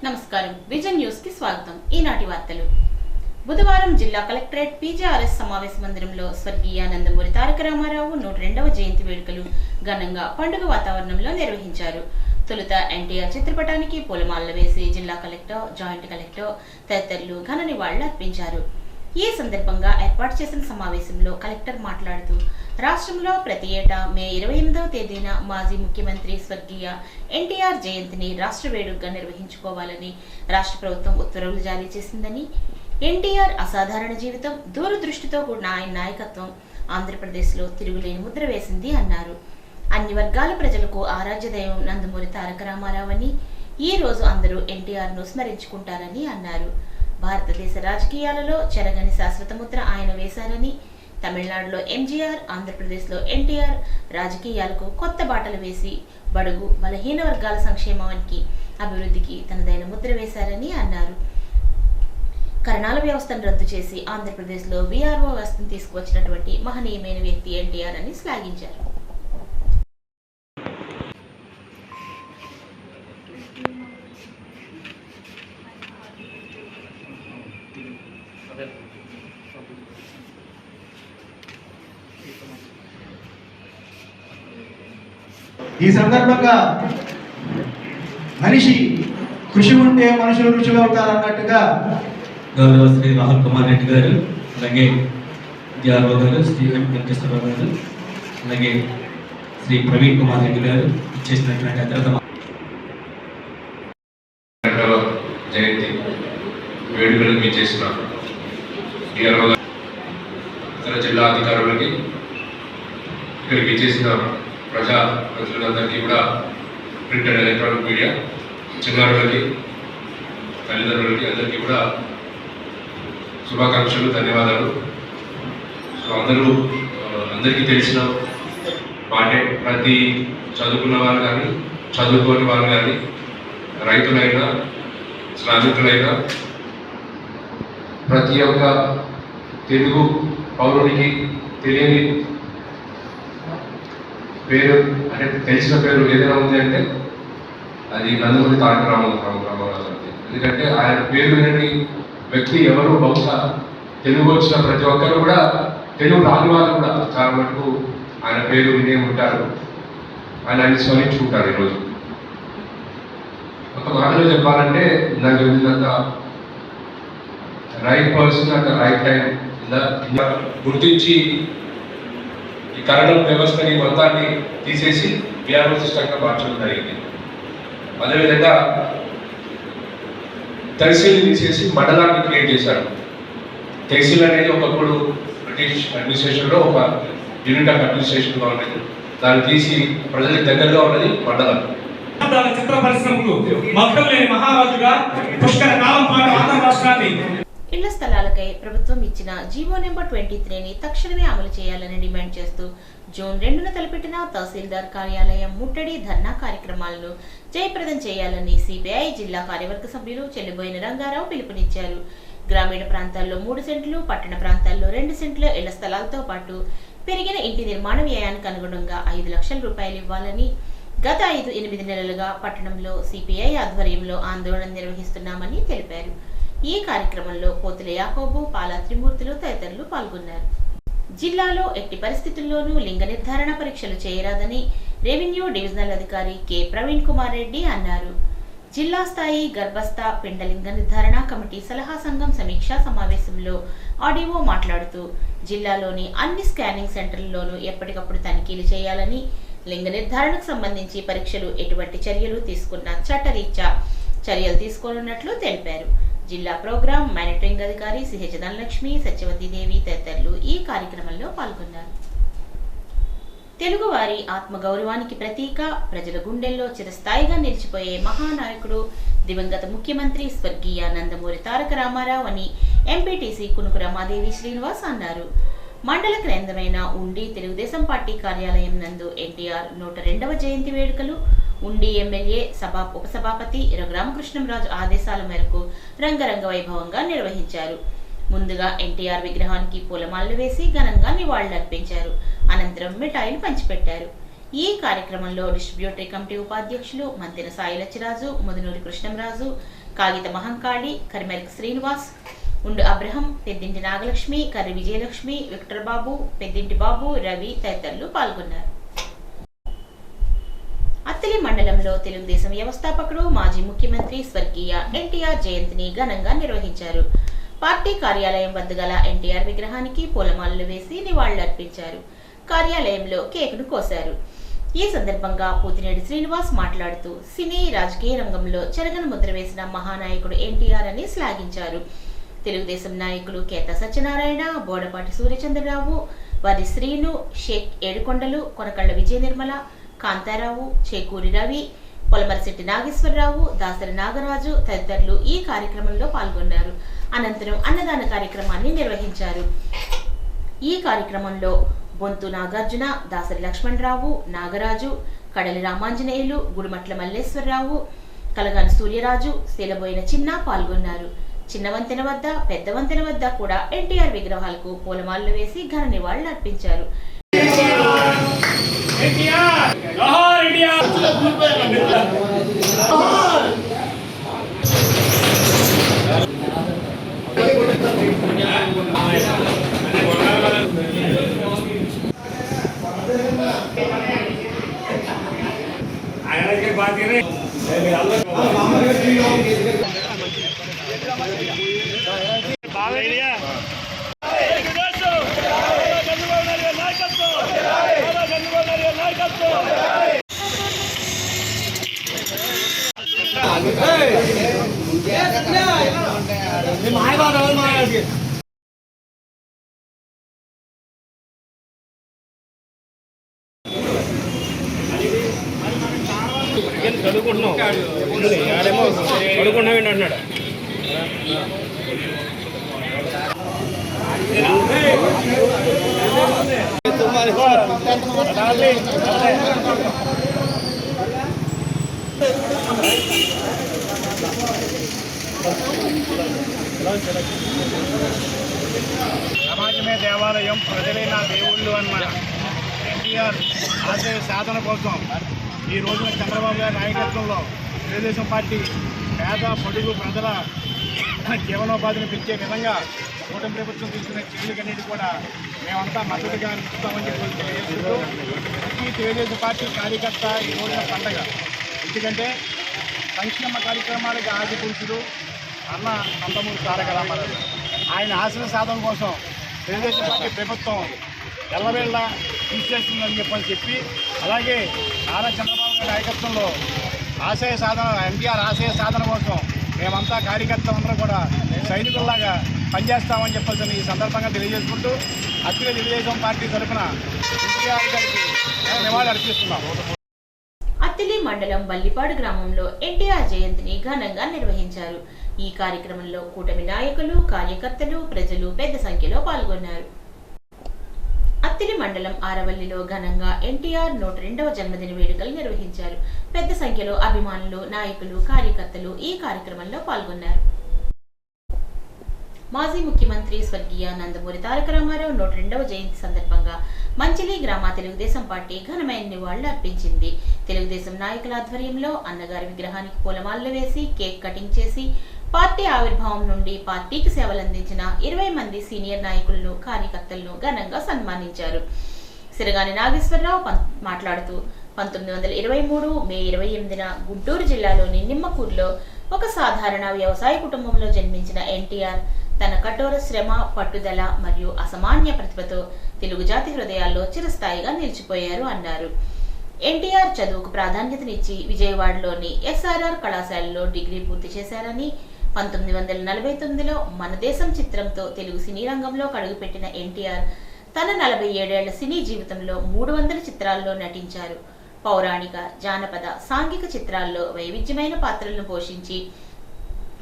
నమస్కారం vision news కి స్వాగతం. ఈనాటి వార్తలు. బుధవారం జిల్లా కలెక్టరేట్ పీజీఆర్ఎస్ సమావేశ మందిరంలో స్వర్గీయ నందమూరి తారక రామారావు 102వ జయంతి వేడుకలు ఘనంగా పండుగ వాతావరణంలో నిర్వహించారు. తొలుత ఎన్టీఆర్ చిత్రపటానికి పూలమాలలు వేసి జిల్లా కలెక్టర్, జాయింట్ కలెక్టర్ తదితరులు ఘన నివాళులు అర్పించారు. ఈ సందర్భంగా ఏర్పాటు చేసిన సమావేశంలో కలెక్టర్ మాట్లాడుతూ, రాష్ట్రంలో ప్రతి ఏటా మే 28వ తేదీన మాజీ ముఖ్యమంత్రి స్వర్గీయ ఎన్టీఆర్ జయంతిని రాష్ట్ర వేడుకగా నిర్వహించుకోవాలని రాష్ట్ర ప్రభుత్వం ఉత్తర్వులు జారీ చేసిందని, ఎన్టీఆర్ అసాధారణ జీవితం, దూరదృష్టితో కూడిన ఆయన నాయకత్వం ఆంధ్రప్రదేశ్లో తిరుగులేని ముద్ర వేసింది అన్నారు. అన్ని వర్గాల ప్రజలకు ఆరాధ్య దైవం నందమూరి తారక రామారావు అని, ఈ రోజు అందరూ ఎన్టీఆర్ను స్మరించుకుంటారని అన్నారు. భారతదేశ రాజకీయాలలో చెరగని శాశ్వత ముద్ర ఆయన వేశారని, తమిళనాడులో ఎంజీఆర్, ఆంధ్రప్రదేశ్లో ఎన్టీఆర్ రాజకీయాలకు కొత్త బాటలు వేసి బడుగు బలహీన వర్గాల సంక్షేమానికి, అభివృద్ధికి తనదైన ముద్ర వేశారని అన్నారు. కరణాల వ్యవస్థను రద్దు చేసి ఆంధ్రప్రదేశ్లో వీఆర్ఓ వ్యవస్థను తీసుకువచ్చినటువంటి మహనీయమైన వ్యక్తి ఎన్టీఆర్ అని శ్లాఘించారు. ఈ సందర్భంగా మనిషి కృషి ఉంటే మనుషులు రుచులు అవుతారు అన్నట్టుగా గౌరవ శ్రీ రాహుల్ కుమార్ రెడ్డి గారు, అలాగే డిఆర్ఓ గారు శ్రీ వెంకటేశ్వరరావు గారు, అలాగే శ్రీ ప్రవీణ్ కుమార్ రెడ్డి గారు ఇచ్చేసినటువంటి అత్యంత జయంతి వేడుకలకు ఇచ్చేసిన డిఆర్ఓ గారు, ఇతర జిల్లా అధికారులకి, ఇక్కడికి ఇచ్చేసిన ప్రజా ప్రజలందరికీ కూడా, ప్రింట్ అండ్ ఎలక్ట్రానిక్ మీడియా చిన్నారులకి, తల్లిదండ్రులకి అందరికీ కూడా శుభాకాంక్షలు, ధన్యవాదాలు. సో అందరికీ తెలిసిన మాటే, ప్రతి చదువుకున్న వాళ్ళు కానీ చదువుకోని వాళ్ళు కానీ, రైతులైనా శ్రామికులైనా, ప్రతి ఒక్క తెలుగు పౌరునికి తెలియని పేరు అంటే తెలిసిన పేరు ఏదైనా ఉంది అంటే అది నందమూరి తారక రామారావు. ఎందుకంటే ఆయన పేరు వినని వ్యక్తి ఎవరు బహుశా తెలుగు వచ్చిన ప్రతి ఒక్కరు కూడా, తెలుగు రాని వాళ్ళు కూడా చాలా మటుకు ఆయన పేరు వినే ఉంటారు, ఆయన స్మరించుకుంటారు. ఈరోజు ఒక మాటలో చెప్పాలంటే, నాకు తెలిసినంత right person at the right time గుర్తించి ఈ కరణం వ్యవస్థని మొత్తాన్ని తీసేసి వీఆర్ఓ సిస్టంగా మార్చడం జరిగింది. అదేవిధంగా తహసీల్ని తీసేసి మండలాన్ని క్రియేట్ చేశారు. తహసీల్ అనేది ఒకప్పుడు బ్రిటిష్ అడ్మినిస్ట్రేషన్లో ఒక యూనిట్ ఆఫ్ అడ్మినిస్ట్రేషన్గా ఉండేది, దాన్ని తీసి ప్రజలకు దగ్గరగా ఉన్నది మండలం. చిత్ర పరిశ్రమకు మొత్తం లేని మహారాజుగా పుష్కర కాలం పాటు ఆంధ్ర రాష్ట్రాన్ని ఇళ్ల స్థలాలకై ప్రభుత్వం ఇచ్చిన జీవో నెంబర్ 23ని తక్షణమే అమలు చేయాలని డిమాండ్ చేస్తూ జూన్ 2న తలపెట్టిన తహసీల్దార్ కార్యాలయం ముట్టడి ధర్నా కార్యక్రమాలను జయప్రదం చేయాలని సిపిఐ జిల్లా కార్యవర్గ సభ్యులు చెల్లిబోయిన రంగారావు పిలుపునిచ్చారు. గ్రామీణ ప్రాంతాల్లో 3 సెంట్లు, పట్టణ ప్రాంతాల్లో 2 సెంట్ల ఇళ్ల స్థలాలతో పాటు పెరిగిన ఇంటి నిర్మాణ వ్యయానికి అనుగుణంగా 5 లక్షల రూపాయలు ఇవ్వాలని గత 8 నెలలుగా పట్టణంలో సిపిఐ ఆధ్వర్యంలో ఆందోళన నిర్వహిస్తున్నామని తెలిపారు. ఈ కార్యక్రమంలో పోతుల యాకోబు, పాలా త్రిమూర్తులు తదితరులు పాల్గొన్నారు. జిల్లాలో ఎట్టి పరిస్థితుల్లోనూ లింగ నిర్ధారణ పరీక్షలు చేయరాదని రెవెన్యూ డివిజనల్ అధికారి కె ప్రవీణ్ కుమార్ రెడ్డి అన్నారు. జిల్లా స్థాయి గర్భస్థ పిండ లింగ నిర్ధారణ కమిటీ సలహా సంఘం సమీక్షా సమావేశంలో ఆర్డీఓ మాట్లాడుతూ, జిల్లాలోని అన్ని స్కానింగ్ సెంటర్లలోనూ ఎప్పటికప్పుడు తనిఖీలు చేయాలని, లింగ నిర్ధారణకు సంబంధించి పరీక్షలు ఎటువంటి చర్యలు తీసుకున్న చట్టరీత్యా చర్యలు తీసుకోనున్నట్లు తెలిపారు. జిల్లా ప్రోగ్రాం మానిటరింగ్ అధికారి సిహెచ్ ధనలక్ష్మి, సత్యవతీదేవి తదితరులు ఈ కార్యక్రమంలో పాల్గొన్నారు. తెలుగువారి ఆత్మగౌరవానికి ప్రతీక, ప్రజల గుండెల్లో చిరస్థాయిగా నిలిచిపోయే మహానాయకుడు దివంగత ముఖ్యమంత్రి స్వర్గీయ నందమూరి తారక రామారావు అని ఎంపీటీసీ కునుకు రమాదేవి శ్రీనివాస్ అన్నారు. మండల కేంద్రమైన ఉండి తెలుగుదేశం పార్టీ కార్యాలయం నందు ఎన్టీఆర్ 102వ జయంతి వేడుకలు ఉండి ఎమ్మెల్యే ఉపసభాపతి రఘురామకృష్ణంరాజు ఆదేశాల మేరకు రంగరంగ వైభవంగా నిర్వహించారు. ముందుగా ఎన్టీఆర్ విగ్రహానికి పూలమాలలు వేసి ఘనంగా నివాళులర్పించారు. అనంతరం మిఠాయిలు పంచిపెట్టారు. ఈ కార్యక్రమంలో డిస్ట్రిబ్యూటరీ కమిటీ ఉపాధ్యక్షులు మంతెన సాయి లచ్చిరాజు, ముదునూరి కృష్ణంరాజు, కాగిత మహంకాళి, కరిమెరక శ్రీనివాస్, ఉండు అబ్రహం, పెద్దింటి నాగలక్ష్మి, కర్రి విజయలక్ష్మి, విక్టర్ బాబు, పెద్దింటి బాబు, రవి తదితరులు పాల్గొన్నారు. అత్తిలి మండలంలో తెలుగుదేశం వ్యవస్థాపకుడు మాజీ ముఖ్యమంత్రి స్వర్గీయ ఎన్టీఆర్ జయంతిని ఘనంగా నిర్వహించారు. పార్టీ కార్యాలయం వద్ద గల ఎన్టీఆర్ విగ్రహానికి పూలమాలలు వేసి నివాళులర్పించారు. కార్యాలయంలో కేకును కోశారు. ఈ సందర్భంగా పూతినేడి శ్రీనివాస్ మాట్లాడుతూ సినీ రాజకీయ రంగంలో చెరగని ముద్ర వేసిన మహానాయకుడు ఎన్టీఆర్ అని శ్లాఘించారు. తెలుగుదేశం నాయకులు కేతా సత్యనారాయణ, బోడపాటి సూర్యచంద్రరావు, వారి శ్రీను, షేక్ ఏడుకొండలు, కొనకళ్ళ విజయ నిర్మల, కాంతారావు, చేకూరి రవి, పొలమరిశెట్టి నాగేశ్వరరావు, దాసరి నాగరాజు తదితరులు ఈ కార్యక్రమంలో పాల్గొన్నారు. అనంతరం అన్నదాన కార్యక్రమాన్ని నిర్వహించారు. ఈ కార్యక్రమంలో బొంతు నాగార్జున, దాసరి లక్ష్మణరావు, నాగరాజు, కడలి రామాంజనేయులు, గుడిమట్ల మల్లేశ్వరరావు, కలగాని సూర్యరాజు, శీలబోయిన చిన్న పాల్గొన్నారు. చిన్న వంతెన వద్ద, పెద్ద వంతెన వద్ద కూడా ఎన్టీఆర్ విగ్రహాలకు పూలమాలలు వేసి ఘన నివాళులు అర్పించారు. చదువుకుంటున్నావు అంటున్నాడు. సమాజమే దేవాలయం, ప్రజలే నా దేవుళ్ళు అన్న ఎన్టీఆర్ ఆశయ సాధన కోసం ఈ రోజున చంద్రబాబు గారి నాయకత్వంలో తెలుగుదేశం పార్టీ పేద పొడుగు ప్రజల జీవనోపాధిని పెంచే విధంగా కూటమి ప్రభుత్వం తీసుకునే చర్యలకన్నిటి కూడా మేమంతా మద్దతుగా ఇస్తామని చెప్పి తెలియజేస్తూ ప్రతి తెలుగుదేశం పార్టీ కార్యకర్త ఈ రోజున పండగ. ఎందుకంటే సంక్షేమ కార్యక్రమాలకు ఆది పురుషుడు అన్న నందమూరి తారక రామారావు. ఆయన ఆశయ సాధన కోసం తెలుగుదేశం పార్టీ ప్రభుత్వం ఎల్లవేళ్ళ తీసేస్తుందని చెప్పి అలాగే నారా చంద్రబాబు గారి నాయకత్వంలో ఆశయ సాధన ఎన్టీఆర్ ఆశయ సాధన కోసం మేమంతా కార్యకర్తలందరూ కూడా సైనికుల్లాగా పనిచేస్తామని చెప్పాల్సిన ఈ సందర్భంగా తెలియజేసుకుంటూ అత్తిలి తెలుగుదేశం పార్టీ తరఫున ఎన్టీఆర్ గారికి నివాళులు అర్పిస్తున్నాం. అత్తిలి మండలం బల్లిపాడు గ్రామంలో ఎన్టీఆర్ జయంతిని ఘనంగా నిర్వహించారు. ఈ కార్యక్రమంలో కూటమి నాయకులు, కార్యకర్తలు, ప్రజలు పెద్ద సంఖ్యలో పాల్గొన్నారు. అత్తిలి మండలం ఆరవల్లిలో ఘనంగా ఎన్టీఆర్ 102వ జన్మదిన వేడుకలు నిర్వహించారు. పెద్ద సంఖ్యలో అభిమానులు, నాయకులు, కార్యకర్తలు ఈ కార్యక్రమంలో పాల్గొన్నారు. మాజీ ముఖ్యమంత్రి స్వర్గీయ నందమూరి తారక రామారావు 102వ జయంతి సందర్భంగా మంచిలి గ్రామ తెలుగుదేశం పార్టీ ఘనమైన నివాళులు అర్పించింది. తెలుగుదేశం నాయకుల ఆధ్వర్యంలో అన్నగారి విగ్రహానికి పూలమాలలు వేసి కేక్ కటింగ్ చేసి పార్టీ ఆవిర్భావం నుండి పార్టీకి సేవలందించిన 20 మంది సీనియర్ నాయకులను, కార్యకర్తలను ఘనంగా సన్మానించారు. సిరగాని నాగేశ్వరరావు మాట్లాడుతూ 1923 మే 28న గుంటూరు జిల్లాలోని నిమ్మకూరులో ఒక సాధారణ వ్యవసాయ కుటుంబంలో జన్మించిన ఎన్టీఆర్ తన కఠోర శ్రమ, పట్టుదల మరియు అసామాన్య ప్రతిభతో తెలుగు జాతి హృదయాల్లో చిరస్థాయిగా నిలిచిపోయారు అన్నారు. ఎన్టీఆర్ చదువుకు ప్రాధాన్యతనిచ్చి విజయవాడలోని ఎస్ఆర్ఆర్ కళాశాలలో డిగ్రీ పూర్తి చేశారని, 1949లో మన దేశం చిత్రంతో తెలుగు సినీ రంగంలో అడుగుపెట్టిన ఎన్టీఆర్ తన 47 ఏళ్ల సినీ జీవితంలో 300 చిత్రాల్లో నటించారు. పౌరాణిక, జానపద, సాంఘిక చిత్రాల్లో వైవిధ్యమైన పాత్రలను పోషించి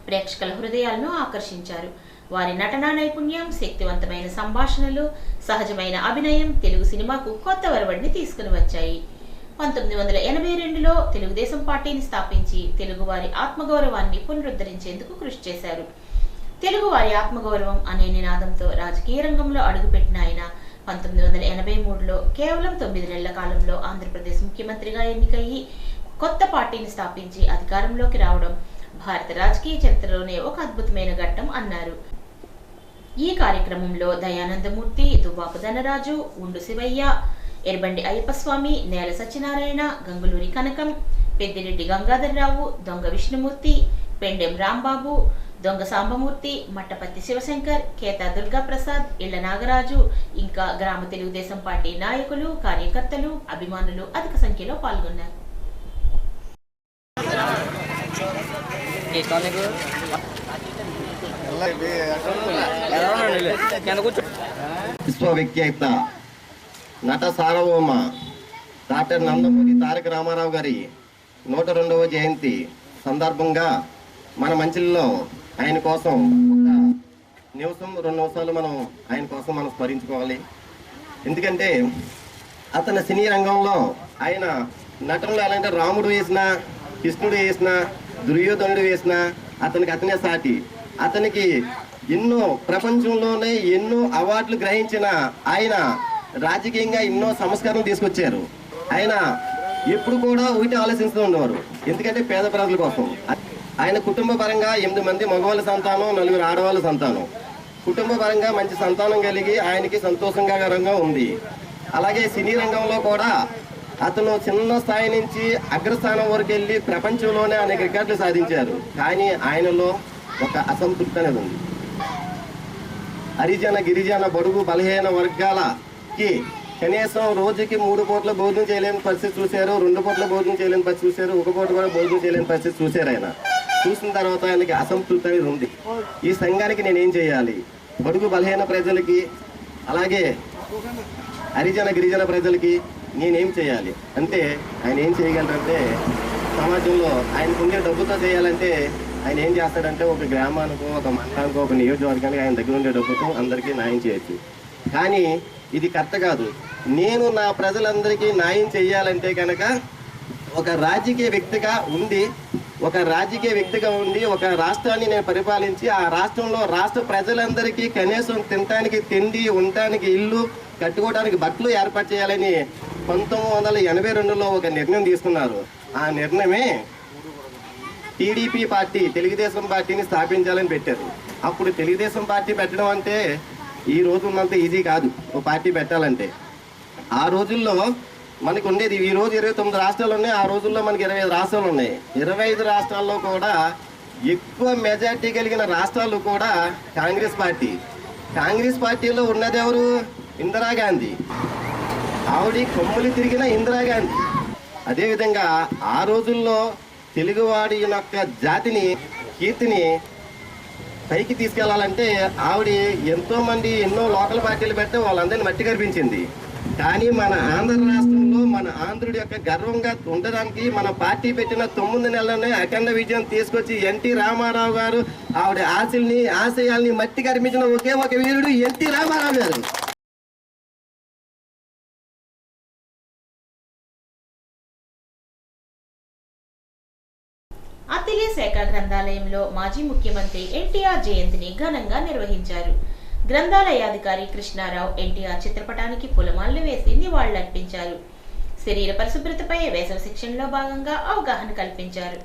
ప్రేక్షకుల హృదయాలను ఆకర్షించారు. వారి నటనా నైపుణ్యం, శక్తివంతమైన సంభాషణలు, సహజమైన అభినయం తెలుగు సినిమాకు కొత్త వరవడిని తీసుకుని వచ్చాయి. 1982లో తెలుగుదేశం పార్టీని స్థాపించి తెలుగువారి ఆత్మగౌరవాన్ని పునరుద్ధరించేందుకు కృషి చేశారు. తెలుగువారి ఆత్మగౌరవం అనే నినాదంతో రాజకీయ రంగంలో అడుగుపెట్టిన ఆయన 1983లో కేవలం 9 నెలల కాలంలో ఆంధ్రప్రదేశ్ ముఖ్యమంత్రిగా ఎన్నికయ్యి కొత్త పార్టీని స్థాపించి అధికారంలోకి రావడం భారత రాజకీయ చరిత్రలోనే ఒక అద్భుతమైన ఘట్టం అన్నారు. ఈ కార్యక్రమంలో దయానందమూర్తి, దువ్వాపు ధనరాజు, ఉండు శివయ్య, ఎర్బండి అయ్యప్పస్వామి, నేల సత్యనారాయణ, గంగులూరి కనకం, పెద్దిరెడ్డి గంగాధర్రావు, దొంగ విష్ణుమూర్తి, పెండెం రాంబాబు, దొంగ సాంబమూర్తి, మట్టపత్తి శివశంకర్, కేతా దుర్గాప్రసాద్, ఇళ్ల నాగరాజు ఇంకా గ్రామ తెలుగుదేశం పార్టీ నాయకులు, కార్యకర్తలు, అభిమానులు అధిక సంఖ్యలో పాల్గొన్నారు. విశ్వవిఖ్యాత నట సార్వభౌమ డాక్టర్ నందమూరి తారక రామారావు గారి 102వ జయంతి సందర్భంగా మన మంచిల్లో ఆయన కోసం ఒక నిమిషం 2 నిమిషాలు మనం ఆయన కోసం మనం స్మరించుకోవాలి. ఎందుకంటే అతని సినీ రంగంలో ఆయన నటనలో ఎలా అంటే రాముడు వేసినా, కృష్ణుడు వేసినా, దుర్యోధనుడు వేసినా అతనే సాటి. అతనికి ఎన్నో ప్రపంచంలోనే ఎన్నో అవార్డులు గ్రహించిన ఆయన రాజకీయంగా ఎన్నో సంస్కరణలు తీసుకొచ్చారు. ఆయన ఎప్పుడు కూడా ఒకటి ఆలోచిస్తూ ఉండేవారు, ఎందుకంటే పేద ప్రజల కోసం. ఆయన కుటుంబ పరంగా 8 మంది మగవాళ్ళ సంతానం, 4 ఆడవాళ్ళ సంతానం. కుటుంబ పరంగా మంచి సంతానం కలిగి ఆయనకి సంతోషంగా ఉంది. అలాగే సినీ రంగంలో కూడా అతను చిన్న స్థాయి నుంచి అగ్రస్థానం వరకు వెళ్ళి ప్రపంచంలోనే అనేక రికార్డులు సాధించారు. కానీ ఆయనలో ఒక అసంతృప్తి అనేది ఉంది. హరిజన, గిరిజన, బడుగు, బలహీన వర్గాలకి కనీసం రోజుకి 3 పూట్ల భోజనం చేయలేని పరిస్థితి చూశారు, 2 పూట్ల భోజనం చేయలేని పరిస్థితి చూశారు, 1 పూట కూడా భోజనం చేయలేని పరిస్థితి చూశారు. ఆయన చూసిన తర్వాత ఆయనకి అసంతృప్తి అనేది ఉంది. ఈ సంఘానికి నేనేం చేయాలి, బడుగు బలహీన ప్రజలకి అలాగే హరిజన, గిరిజన ప్రజలకి నేనేం చేయాలి అంటే ఆయన ఏం చేయగలరంటే సమాజంలో ఆయనకుండే డబ్బుతో చేయాలంటే ఆయన ఏం చేస్తాడంటే ఒక గ్రామానికో, ఒక మండలానికో, ఒక నియోజకవర్గానికి ఆయన దగ్గర ఉండే డబ్బుతో అందరికీ న్యాయం చేయొచ్చు. కానీ ఇది కరెక్ట్ కాదు. నేను నా ప్రజలందరికీ న్యాయం చేయాలంటే కనుక ఒక రాజకీయ వ్యక్తిగా ఉండి ఒక రాష్ట్రాన్ని నేను పరిపాలించి ఆ రాష్ట్రంలో రాష్ట్ర ప్రజలందరికీ కనీసం తినడానికి తిండి, ఉండటానికి ఇల్లు, కట్టుకోవడానికి బట్టలు ఏర్పాటు చేయాలని 1982లో ఒక నిర్ణయం తీసుకున్నారు. ఆ నిర్ణయమే టీడీపీ పార్టీ, తెలుగుదేశం పార్టీని స్థాపించాలని పెట్టారు. అప్పుడు తెలుగుదేశం పార్టీ పెట్టడం అంటే ఈ రోజు ఉన్నంత ఈజీ కాదు. ఓ పార్టీ పెట్టాలంటే ఆ రోజుల్లో మనకు ఉండేది, ఈ రోజు 29 రాష్ట్రాలు ఉన్నాయి, ఆ రోజుల్లో మనకి 25 రాష్ట్రాలు ఉన్నాయి. 25 రాష్ట్రాల్లో కూడా ఎక్కువ మెజార్టీ కలిగిన రాష్ట్రాలు కూడా కాంగ్రెస్ పార్టీ. కాంగ్రెస్ పార్టీలో ఉన్నది ఎవరు? ఇందిరాగాంధీ. ఆవిడ కొమ్ములు తిరిగిన ఇందిరాగాంధీ. అదేవిధంగా ఆ రోజుల్లో తెలుగువాడి యొక్క జాతిని, కీర్తిని పైకి తీసుకెళ్లాలంటే ఆవిడ ఎంతోమంది ఎన్నో లోకల్ పార్టీలు పెట్టి వాళ్ళందరినీ మట్టి కనిపించింది. కానీ మన ఆంధ్ర రాష్ట్రంలో మన ఆంధ్రుడి యొక్క గర్వంగా ఉండడానికి మన పార్టీ పెట్టిన 9 నెలలనే అఖండ విజయం తీసుకొచ్చి ఎన్టీ రామారావు గారు ఆవిడ ఆశయాల్ని మట్టి కనిపించిన ఒకే ఒక వీరుడు ఎన్టీ రామారావు గారు. అత్తిలి శాఖ గ్రంథాలయంలో మాజీ ముఖ్యమంత్రి ఎన్టీఆర్ జయంతిని ఘనంగా నిర్వహించారు. గ్రంథాలయాధికారి కృష్ణారావు ఎన్టీఆర్ చిత్రపటానికి పూలమాలలు వేసి నివాళులర్పించారు. శరీర పరిశుభ్రతపై వేసవి శిక్షణలో భాగంగా అవగాహన కల్పించారు.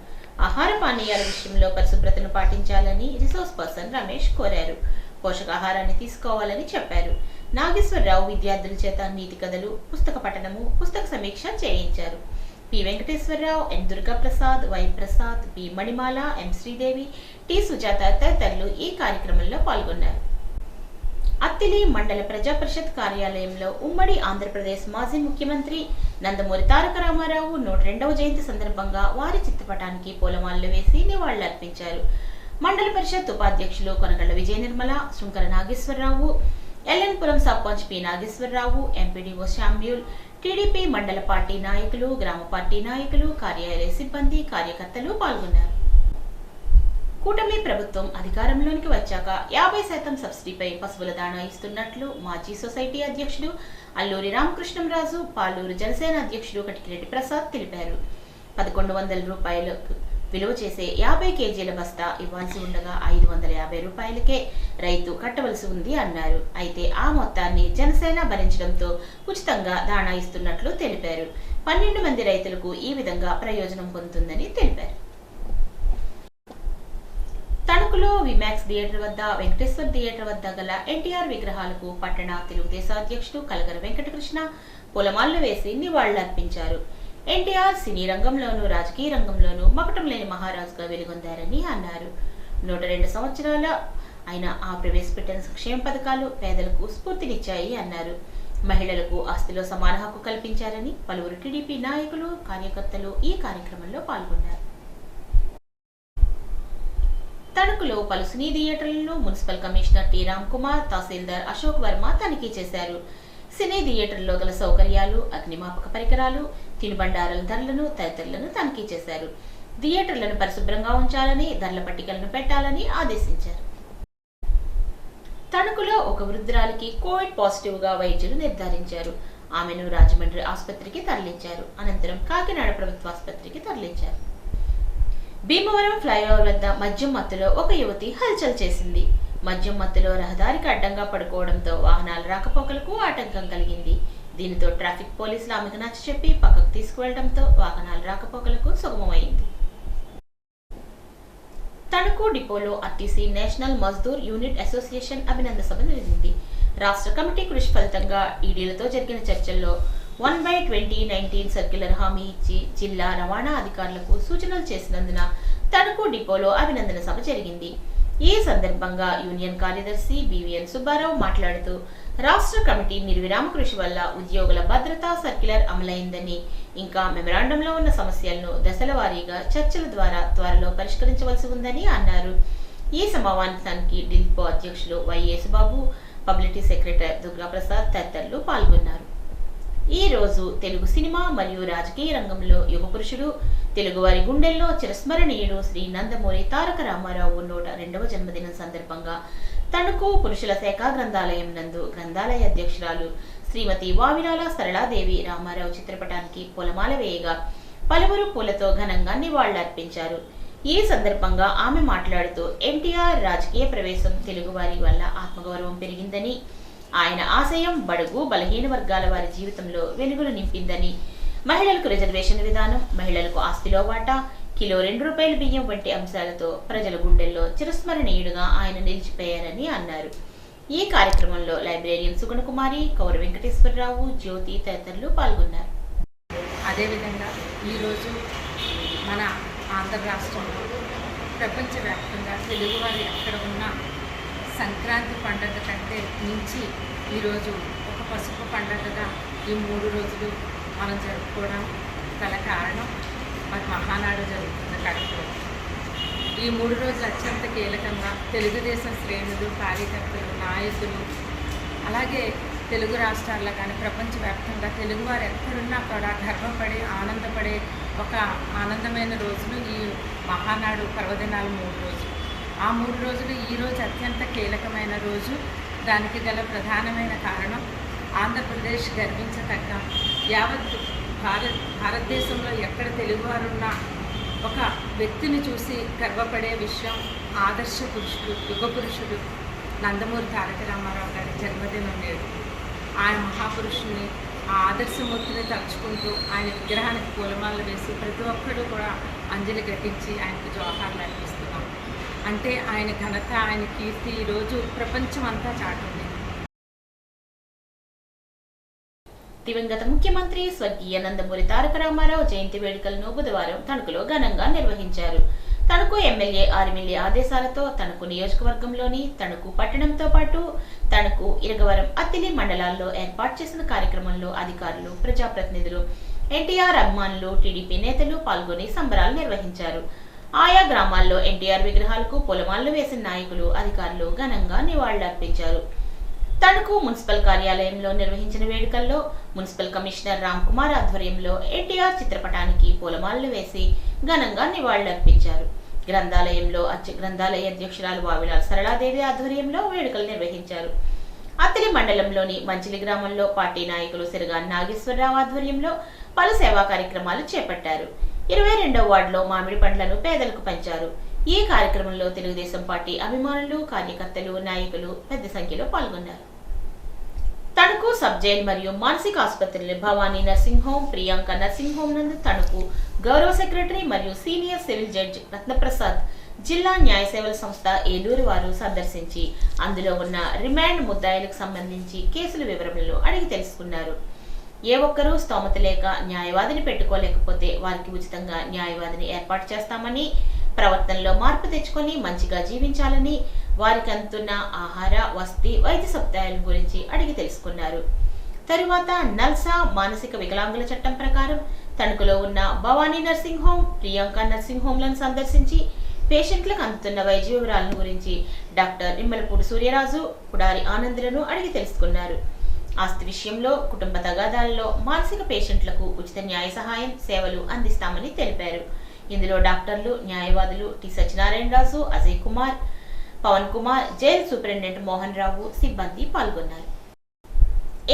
ఆహార పానీయాల విషయంలో పరిశుభ్రతను పాటించాలని రిసోర్స్ పర్సన్ రమేష్ కోరారు. పోషకాహారాన్ని తీసుకోవాలని చెప్పారు. నాగేశ్వరరావు విద్యార్థుల చేత నీతి కథలు, పుస్తక పఠనము, పుస్తక సమీక్ష చేయించారు. P Venkateswararao, N Durgaprasad, Y Prasad, P Manimala, M Sridevi, T Sujatha తదితరులు ఈ కార్యక్రమంలో పాల్గొన్నారు. అత్తిలి మండల ప్రజా పరిషత్ కార్యాలయంలో ఉమ్మడి ఆంధ్రప్రదేశ్ మాజీ ముఖ్యమంత్రి నందమూరి తారక రామారావు 102వ జయంతి సందర్భంగా వారి చిత్రపటానికి పూలమాలలు వేసి నివాళులర్పించారు. మండల పరిషత్ ఉపాధ్యక్షులు Konagalla Vijaya Nirmala, Srunkara Nageswararao, LNPuram sarpanch P Nageswararao, MPDO Samuel, TDP మండల పార్టీ నాయకులు, గ్రామ పార్టీ నాయకులు, కార్యాలయ సిబ్బంది, కార్యకర్తలు పాల్గొన్నారు. కూటమి ప్రభుత్వం అధికారంలోనికి వచ్చాక 50% సబ్సిడీపై పశువుల దాణా ఇస్తున్నట్లు మాజీ సొసైటీ అధ్యక్షుడు అల్లూరి రామకృష్ణంరాజు, పాలూరు జనసేన అధ్యక్షుడు కటికిరెడ్డి ప్రసాద్ తెలిపారు. 1100 రూపాయలకు విలువ చేసే 50 కేజీల బస్తా ఇవ్వాల్సి ఉండగా 550 రూపాయలకే రైతు కట్టవలసి ఉంది అన్నారు. అయితే ఆ మొత్తాన్ని జనసేన భరించడంతో ఉచితంగా దాణా ఇస్తున్నట్లు తెలిపారు. 12 మంది రైతులకు ఈ విధంగా ప్రయోజనం పొందుతుందని తెలిపారు. తణుకులో విమాక్స్ థియేటర్ వద్ద, వెంకటేశ్వర్ థియేటర్ వద్ద గల ఎన్టీఆర్ విగ్రహాలకు పట్టణ తెలుగుదేశం అధ్యక్షుడు కలగర వెంకటకృష్ణ పూలమాలలు వేసి నివాళులర్పించారు. ఎన్టీఆర్ సినీ రంగంలోనూ రాజకీయ రంగంలోనూ మకుటం లేని మహారాజుగా వెలుగొందారని అన్నారు. 102 సంవత్సరాల ఆయన ప్రవేశపెట్టిన సంక్షేమ పథకాలు పేదలకు స్ఫూర్తినిచ్చాయి అన్నారు. మహిళలకు ఆస్తిలో సమాన హక్కు కల్పించారని పలువురు టీడీపీ నాయకులు, కార్యకర్తలు ఈ కార్యక్రమంలో పాల్గొన్నారు. తణుకులో పలు సినీ థియేటర్లను municipal commissioner T Ram Kumar, tahsildar Ashok Varma తనిఖీ చేశారు. సినీ థియేటర్లో గల సౌకర్యాలు, అగ్నిమాపక పరికరాలు, తినుబండారాల ధరలను తదితరులను తనిఖీ చేశారు. థియేటర్లను పరిశుభ్రంగా ఉంచాలని, ధరల పట్టికలను పెట్టాలని ఆదేశించారు. తణుకులో ఒక వృద్ధురాలికి కోవిడ్ పాజిటివ్ గా వైద్యులు నిర్ధారించారు. ఆమెను రాజమండ్రి ఆసుపత్రికి తరలించారు. అనంతరం కాకినాడ ప్రభుత్వ ఆసుపత్రికి తరలించారు. భీమవరం ఫ్లైఓవర్ వద్ద మద్యం మత్తులో ఒక యువతి హల్చల్ చేసింది. మద్యం మత్తులో రహదారికి అడ్డంగా పడుకోవడంతో వాహనాల రాకపోకలకు ఆటంకం కలిగింది. దీనితో ట్రాఫిక్ పోలీసులు ఆమెకు నచ్చచెప్పి పక్కకు తీసుకువెళ్లడంతో వాహనాల రాకపోకలకు సుగమమైంది. తణుకు డిపోలో RTC national Mazdoor unit association అభినందన సభ జరిగింది. రాష్ట్ర కమిటీ కృషి ఫలితంగా ఈడీలతో జరిగిన చర్చల్లో 1/2019 సర్క్యులర్ హామీ ఇచ్చి జిల్లా రవాణా అధికారులకు సూచనలు చేసినందున తణుకు డిపోలో అభినందన సభ జరిగింది. ఈ సందర్భంగా యూనియన్ కార్యదర్శి బివిఎన్ సుబ్బారావు మాట్లాడుతూ రాష్ట్ర కమిటీ నిర్విరామ కృషి వల్ల ఉద్యోగుల భద్రతా సర్క్యులర్ అమలైందని, ఇంకా మెమరాండంలో ఉన్న సమస్యలను దశల వారీగా చర్చల ద్వారా త్వరలో పరిష్కరించవలసి ఉందని అన్నారు. ఈ సమావేశానికి డిపో అధ్యక్షులు Y Yesubabu, publicity secretary Durgaprasad తదితరులు పాల్గొన్నారు. ఈ రోజు తెలుగు సినిమా మరియు రాజకీయ రంగంలో యుగ పురుషుడు, తెలుగువారి గుండెల్లో చిరస్మరణీయుడు శ్రీ నందమూరి తారక రామారావు 102వ జన్మదినం సందర్భంగా తణుకు పురుషుల శాఖ గ్రంథాలయం నందు గ్రంథాలయ అధ్యక్షురాలు శ్రీమతి వావిలాల సరళాదేవి రామారావు చిత్రపటానికి పూలమాల వేయగా పలువురు పూలతో ఘనంగా నివాళులర్పించారు. ఈ సందర్భంగా ఆమె మాట్లాడుతూ ఎన్టీఆర్ రాజకీయ ప్రవేశం తెలుగువారి వల్ల ఆత్మగౌరవం పెరిగిందని, ఆయన ఆశయం బడుగు బలహీన వర్గాల వారి జీవితంలో వెలుగులు నింపిందని, మహిళలకు రిజర్వేషన్ విధానం, మహిళలకు ఆస్తిలో వాటా, కిలో 2 రూపాయల బియ్యం వంటి అంశాలతో ప్రజల గుండెల్లో చిరస్మరణీయుడుగా ఆయన నిలిచిపోయారని అన్నారు. ఈ కార్యక్రమంలో లైబ్రేరియన్ సుగుణ కుమారి, కౌర వెంకటేశ్వరరావు, జ్యోతి తదితరులు పాల్గొన్నారు. అదేవిధంగా ఈరోజు మన ఆంధ్ర రాష్ట్రంలో ప్రపంచవ్యాప్తంగా తెలుగువారు ఎక్కడ ఉన్నా సంక్రాంతి పండుగ కంటే మించి ఈరోజు ఒక పసుపు పండుగగా ఈ 3 రోజులు మనం జరుపుకోవడం గల కారణం మరి మహానాడు జరుగుతున్న కార్యక్రమం. ఈ 3 రోజులు అత్యంత కీలకంగా తెలుగుదేశం శ్రేణులు, కార్యకర్తలు, నాయకులు, అలాగే తెలుగు రాష్ట్రాల్లో కానీ ప్రపంచవ్యాప్తంగా తెలుగువారు ఎక్కడున్నా కూడా గర్వపడి ఆనందపడే ఒక ఆనందమైన రోజులు ఈ మహానాడు పర్వదినాలు 3 రోజులు. ఆ 3 రోజులు ఈరోజు అత్యంత కీలకమైన రోజు. దానికి గల ప్రధానమైన కారణం ఆంధ్రప్రదేశ్ గర్వించతగ్గ యావత్ భారతదేశంలో ఎక్కడ తెలుగువారున్నా ఒక వ్యక్తిని చూసి గర్వపడే విషయం ఆదర్శ పురుషుడు, యుగ పురుషుడు నందమూరి తారక రామారావు గారి జన్మదినం నేడు. ఆయన మహాపురుషుని, ఆ ఆదర్శమూర్తిని తలుచుకుంటూ ఆయన విగ్రహానికి పూలమాలలు వేసి ప్రతి ఒక్కరూ కూడా అంజలి ఘటించి ఆయనకు జోహార్లు అర్పిస్తున్నాం. అంటే ఆయన ఘనత, ఆయన కీర్తి ఈరోజు ప్రపంచం అంతా చాటుంది. దివంగత ముఖ్యమంత్రి స్వర్గీయ నందమూరి తారక రామారావు జయంతి వేడుకలను బుధవారం తణుకులో ఘనంగా నిర్వహించారు. తణుకు ఎమ్మెల్యే ఆర్మిల్లి ఆదేశాలతో తణుకు నియోజకవర్గంలోని తణుకు పట్టణంతో పాటు తణుకు, ఇరగవరం, అత్తిలి మండలాల్లో ఏర్పాటు చేసిన కార్యక్రమంలో అధికారులు, ప్రజాప్రతినిధులు, ఎన్టీఆర్ అభిమానులు, టీడీపీ నేతలు పాల్గొని సంబరాలు నిర్వహించారు. ఆయా గ్రామాల్లో ఎన్టీఆర్ విగ్రహాలకు పూలమాలలు వేసిన నాయకులు, అధికారులు ఘనంగా నివాళులర్పించారు. తణుకు మున్సిపల్ కార్యాలయంలో నిర్వహించిన వేడుకల్లో మున్సిపల్ కమిషనర్ రామ్ కుమార్ ఆధ్వర్యంలో ఎన్టీఆర్ చిత్రపటానికి పూలమాలలు వేసి ఘనంగా నివాళులర్పించారు. గ్రంథాలయ అధ్యక్షురాలు వావిలాల సరళాదేవి ఆధ్వర్యంలో వేడుకలు నిర్వహించారు. అత్తిలి మండలంలోని మంచిలి గ్రామంలో పార్టీ నాయకులు సిరగాని నాగేశ్వరరావు ఆధ్వర్యంలో పలు సేవా కార్యక్రమాలు చేపట్టారు. 22వ వార్డులో మామిడి పండ్లను పేదలకు పంచారు. ఈ కార్యక్రమంలో తెలుగుదేశం పార్టీ అభిమానులు, కార్యకర్తలు, నాయకులు పెద్ద సంఖ్యలో పాల్గొన్నారు. తణుకు సబ్ జైల్ మరియు మానసిక ఆసుపత్రులు Bhavani nursing home, Priyanka nursing home నందు తణుకు గౌరవ సెక్రటరీ మరియు సీనియర్ సివిల్ జడ్జి రత్నప్రసాద్, జిల్లా న్యాయ సేవల సంస్థ ఏలూరు వారు సందర్శించి అందులో ఉన్న రిమాండ్ ముద్దాయిలకు సంబంధించి కేసుల వివరాలను అడిగి తెలుసుకున్నారు. ఏ ఒక్కరూ స్తోమత లేక న్యాయవాదిని పెట్టుకోలేకపోతే వారికి ఉచితంగా న్యాయవాదిని ఏర్పాటు చేస్తామని, ప్రవర్తనలో మార్పు తెచ్చుకొని మంచిగా జీవించాలని, వారికి అందుతున్న ఆహార, వసతి, వైద్య సదుపాయాల గురించి అడిగి తెలుసుకున్నారు. తరువాత నల్సా మానసిక వికలాంగుల చట్టం ప్రకారం తణుకులో ఉన్న Bhavani nursing home, Priyanka nursing హోమ్లను సందర్శించి పేషెంట్లకు అందుతున్న వైద్య వివరాలను గురించి డాక్టర్ నిమ్మలపూడి సూర్యరాజు, పుడారి ఆనందులను అడిగి తెలుసుకున్నారు. ఆస్తి విషయంలో, కుటుంబ తగాదాలలో మానసిక పేషెంట్లకు ఉచిత న్యాయ సహాయం సేవలు అందిస్తామని తెలిపారు. ఇందులో డాక్టర్లు, న్యాయవాదులు T Satyanarayanaraju, Ajay Kumar, Pavan Kumar, jail superintendent Mohan Rao సిబ్బంది పాల్గొన్నారు.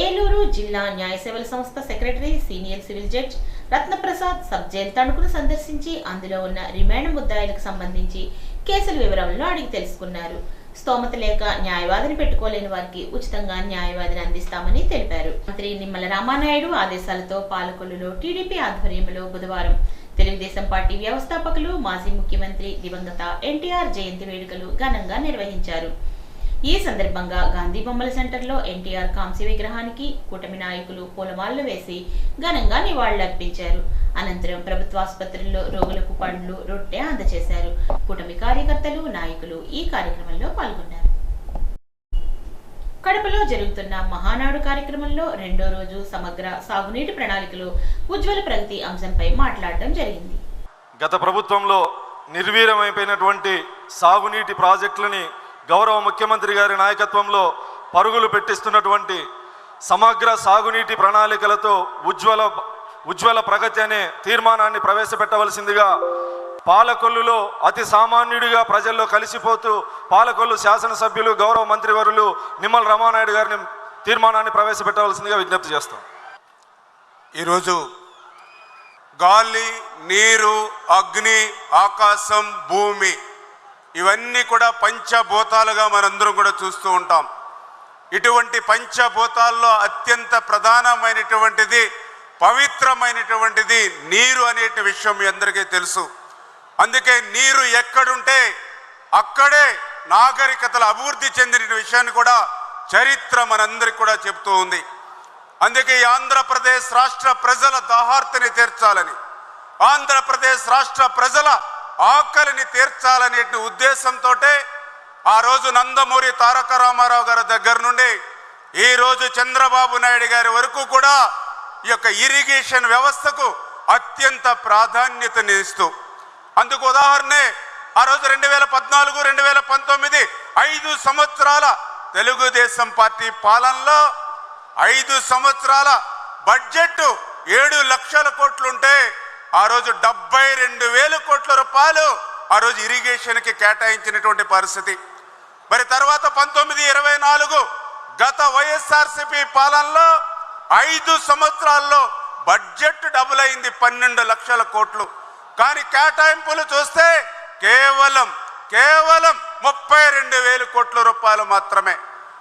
ఏలూరు జిల్లా న్యాయ సేవల సంస్థ secretary, senior civil judge Ratnaprasad sub jail తణుకును సందర్శించి అందులో ఉన్న రిమాండ్ ముద్దాయిలకు సంబంధించి కేసుల వివరాలను అడిగి తెలుసుకున్నారు. స్తోమత లేక న్యాయవాదిని పెట్టుకోలేని వారికి ఉచితంగా న్యాయవాదిని అందిస్తామని తెలిపారు. మంత్రి నిమ్మల రామానాయుడు ఆదేశాలతో పాలకొల్లులో టీడీపీ ఆధ్వర్యంలో బుధవారం తెలుగుదేశం పార్టీ వ్యవస్థాపకులు, మాజీ ముఖ్యమంత్రి దివంగత ఎన్టీఆర్ జయంతి వేడుకలు ఘనంగా నిర్వహించారు. ఈ సందర్భంగా గాంధీ బొమ్మల సెంటర్లో ఎన్టీఆర్ కాంస్య విగ్రహానికి కూటమి నాయకులు పూలమాలలు వేసి ఘనంగా నివాళులర్పించారు. అనంతరం ప్రభుత్వ ఆసుపత్రుల్లో రోగులకు పండ్లు, రొట్టె అందజేశారు. కూటమి కార్యకర్తలు, నాయకులు ఈ కార్యక్రమంలో పాల్గొన్నారు. కడపలో జరుగుతున్న మహానాడు కార్యక్రమంలో రెండో రోజు సమగ్ర సాగునీటి ప్రణాళికలో ఉజ్వల ప్రగతి అంశంపై మాట్లాడడం జరిగింది. గత ప్రభుత్వంలో నిర్వీర్యమైపోయినటువంటి సాగునీటి ప్రాజెక్టులని గౌరవ ముఖ్యమంత్రి గారి నాయకత్వంలో పరుగులు పెట్టిస్తున్నటువంటి సమగ్ర సాగునీటి ప్రణాళికలతో ఉజ్వల ప్రగతి అనే తీర్మానాన్ని ప్రవేశపెట్టవలసిందిగా పాలకొల్లులో అతి సామాన్యుడిగా ప్రజల్లో కలిసిపోతూ పాలకొల్లు శాసనసభ్యులు గౌరవ మంత్రివర్యులు నిమ్మల రామానాయుడు గారిని తీర్మానాన్ని ప్రవేశపెట్టవలసిందిగా విజ్ఞప్తి చేస్తాం. ఈరోజు గాలి, నీరు, అగ్ని, ఆకాశం, భూమి ఇవన్నీ కూడా పంచభూతాలుగా మనందరం కూడా చూస్తూ ఉంటాం. ఇటువంటి పంచభూతాల్లో అత్యంత ప్రధానమైనటువంటిది, పవిత్రమైనటువంటిది నీరు అనే విషయం మీ అందరికీ తెలుసు. అందుకే నీరు ఎక్కడుంటే అక్కడే నాగరికతలు అభివృద్ధి చెందిన విషయాన్ని కూడా చరిత్ర మనందరికీ కూడా చెప్తూ ఉంది. అందుకే ఈ ఆంధ్రప్రదేశ్ రాష్ట్ర ప్రజల దాహార్తిని తీర్చాలని, ఆంధ్రప్రదేశ్ రాష్ట్ర ప్రజల ఆకలిని తీర్చాలనే ఉద్దేశంతో ఆ రోజు నందమూరి తారక రామారావు గారి దగ్గర నుండి ఈ రోజు చంద్రబాబు నాయుడు గారి వరకు కూడా ఈ యొక్క ఇరిగేషన్ వ్యవస్థకు అత్యంత ప్రాధాన్యతని ఇస్తూ, అందుకు ఉదాహరణే ఆ రోజు 2014, 2019 5 సంవత్సరాల తెలుగుదేశం పార్టీ పాలనలో 5 సంవత్సరాల బడ్జెట్ 7 లక్షల కోట్లుంటే ఆ రోజు 72,000 కోట్ల రూపాయలు ఆ రోజు ఇరిగేషన్కి కేటాయించినటువంటి పరిస్థితి. మరి తర్వాత 19-24 గత వైఎస్ఆర్సీపీ పాలనలో 5 సంవత్సరాల్లో బడ్జెట్ డబుల్ అయింది, 12 లక్షల కోట్లు. కానీ కేటాయింపులు చూస్తే కేవలం 32,000 కోట్ల రూపాయలు మాత్రమే.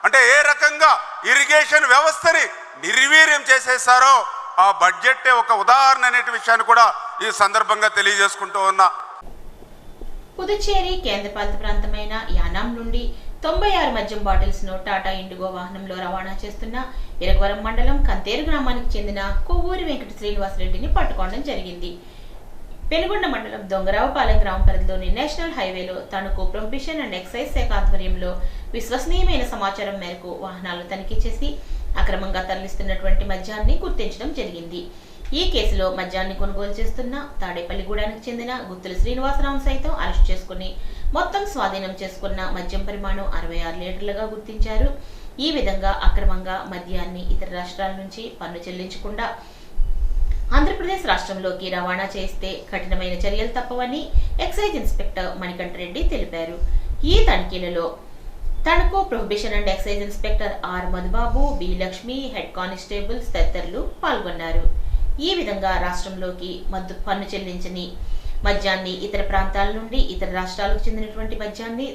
అంటే ఏ రకంగా ఇరిగేషన్ వ్యవస్థని నిర్వీర్యం చేసేసారో ఆ బడ్జెట్ ఒక ఉదాహరణ అనే విషయాన్ని కూడా ఈ సందర్భంగా తెలియజేసుకుంటూ ఉన్నా. పుదుచ్చేరి కేంద్రపాలిత ప్రాంతమైన యానాం నుండి 96 మద్యం బాటిల్స్ ను టాటా ఇండిగో వాహనంలో రవాణా చేస్తున్న ఇరగవరం మండలం కంతేరు గ్రామానికి చెందిన కొవ్వూరి వెంకట శ్రీనివాసరెడ్డిని పట్టుకోవడం జరిగింది. పెనుగొండ మండలం దొంగరావుపాలెం గ్రామ పరిధిలోని నేషనల్ హైవేలో తణుకు ప్రొహిబిషన్ అండ్ ఎక్సైజ్ శాఖ ఆధ్వర్యంలో విశ్వసనీయమైన సమాచారం మేరకు వాహనాలను తనిఖీ చేసి అక్రమంగా తరలిస్తున్నటువంటి మద్యాన్ని గుర్తించడం జరిగింది. ఈ కేసులో మద్యాన్ని కొనుగోలు చేస్తున్న తాడేపల్లిగూడానికి చెందిన గుత్తుల శ్రీనివాసరావు సైతం అరెస్ట్ చేసుకుని మొత్తం స్వాధీనం చేసుకున్న మద్యం పరిమాణం 66 లీటర్లుగా గుర్తించారు. ఈ విధంగా అక్రమంగా మద్యాన్ని ఇతర రాష్ట్రాల నుంచి పన్ను చెల్లించకుండా ఆంధ్రప్రదేశ్ రాష్ట్రంలోకి రవాణా చేస్తే కఠినమైన చర్యలు తప్పవని ఎక్సైజ్ ఇన్స్పెక్టర్ మణికంఠరెడ్డి తెలిపారు. ఈ తనిఖీలలో Tanuku prohibition and excise inspector R Madhubabu, B Lakshmi, head constables తదితరులు పాల్గొన్నారు. ఈ విధంగా రాష్ట్రంలోకి పన్ను చెల్లించని మద్యాన్ని ఇతర ప్రాంతాల నుండి ఇతర రాష్ట్రాలకు చెందినటువంటి మద్యాన్ని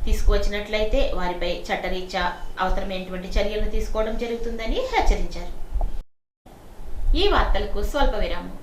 తీసుకువచ్చినట్లయితే వారిపై చట్టరీత్యా అవసరమైనటువంటి చర్యలను తీసుకోవడం జరుగుతుందని హెచ్చరించారు. ఈ వార్తలకు స్వల్ప విరామం.